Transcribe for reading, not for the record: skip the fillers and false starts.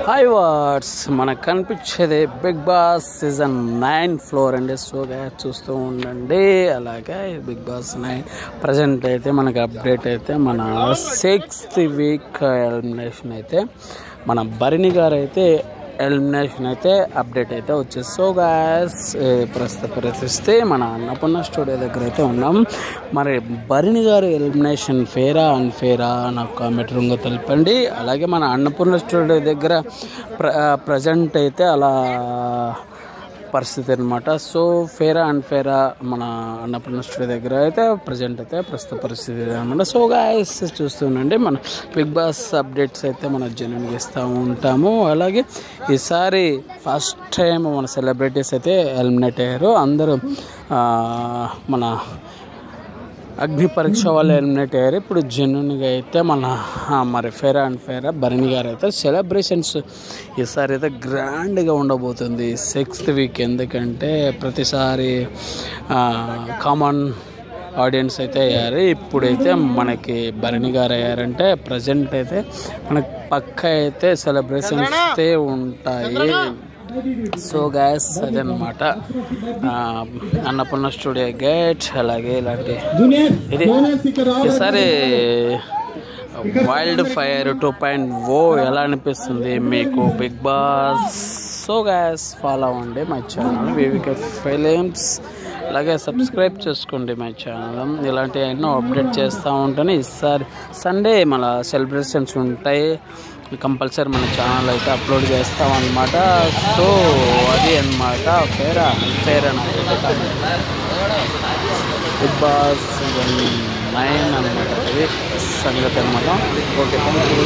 Hi what's మనకు కనిపించేది big boss season 9 floor అండి. సోగా చూస్తూ ఉండండి. అలాగే బిగ్ బాస్ 9 ప్రజెంట్ అయితే మనకి అప్డేట్ అయితే మన 6th వీక్ ఎలిమినేషన్ అయితే మన భరణి గారు అయితే ఎలిమినేషన్ అయితే అప్డేట్ అయితే వచ్చేసి. సో గాయస్ ప్రస్తుత పరిస్థితి మన అన్నపూర్ణ స్టూడియో దగ్గర అయితే ఉన్నాం. మరి భరణి గారు ఎలిమినేషన్ ఫేరా అన్ఫేరా నాకు కామెంట్ రూమ్గా తెలపండి. అలాగే మన అన్నపూర్ణ స్టూడియో దగ్గర ప్రజెంట్ అయితే అలా పరిస్థితి అనమాట. సో ఫేరా అన్ఫేరా మన అన్నపూర్ణ స్టూడియో దగ్గర అయితే ప్రజెంట్ అయితే ప్రస్తుత పరిస్థితి అనమాట. సో గాయస్ చూస్తుండండి, మన బిగ్ బాస్ అప్డేట్స్ అయితే మన జనానికి ఇస్తూ ఉంటాము. అలాగే ఈసారి ఫస్ట్ టైం మన సెలబ్రిటీస్ అయితే ఎలిమినేట్ అయ్యారు. అందరూ మన అగ్ని పరీక్ష వాళ్ళు ఎలిమినేట్ అయ్యారు. ఇప్పుడు జెన్యున్గా అయితే మన మరి ఫేరా అండ్ ఫేరా భరణి గారు అయితే సెలబ్రేషన్స్ ఈసారి అయితే గ్రాండ్గా ఉండబోతుంది 6th వీక్. ఎందుకంటే ప్రతిసారి కామన్ ఆడియన్స్ అయితే అయ్యారు. ఇప్పుడైతే మనకి భరణి గారు అయ్యారంటే ప్రజెంట్ అయితే మనకి పక్క అయితే సెలబ్రేషన్స్ అయితే ఉంటాయి. సో గ్యాస్ అదనమాట అన్నపూర్ణ స్టూడియో గేట్. అలాగే ఇలాంటి ఇది ఈసారి వైల్డ్ ఫైర్ 2.0 ఎలా అనిపిస్తుంది మీకు Bigg Boss? So guys follow అవ్వండి మై ఛానల్ వివికే ఫిలిమ్స్. అలాగే సబ్స్క్రైబ్ చేసుకోండి మై ఛానల్. ఇలాంటి ఎన్నో అప్డేట్ చేస్తూ ఉంటాను. ఈసారి సండే మన సెలబ్రేషన్స్ ఉంటాయి. కంపల్సరీ మన ఛానల్ అయితే అప్లోడ్ చేస్తాం అన్నమాట. సో అది అన్నమాట ఫేరా ఫేర్ అనమాట బిగ్ బాస్ 9 అనమాట. ఇది సంగతి అనమాట. Okay, thank you.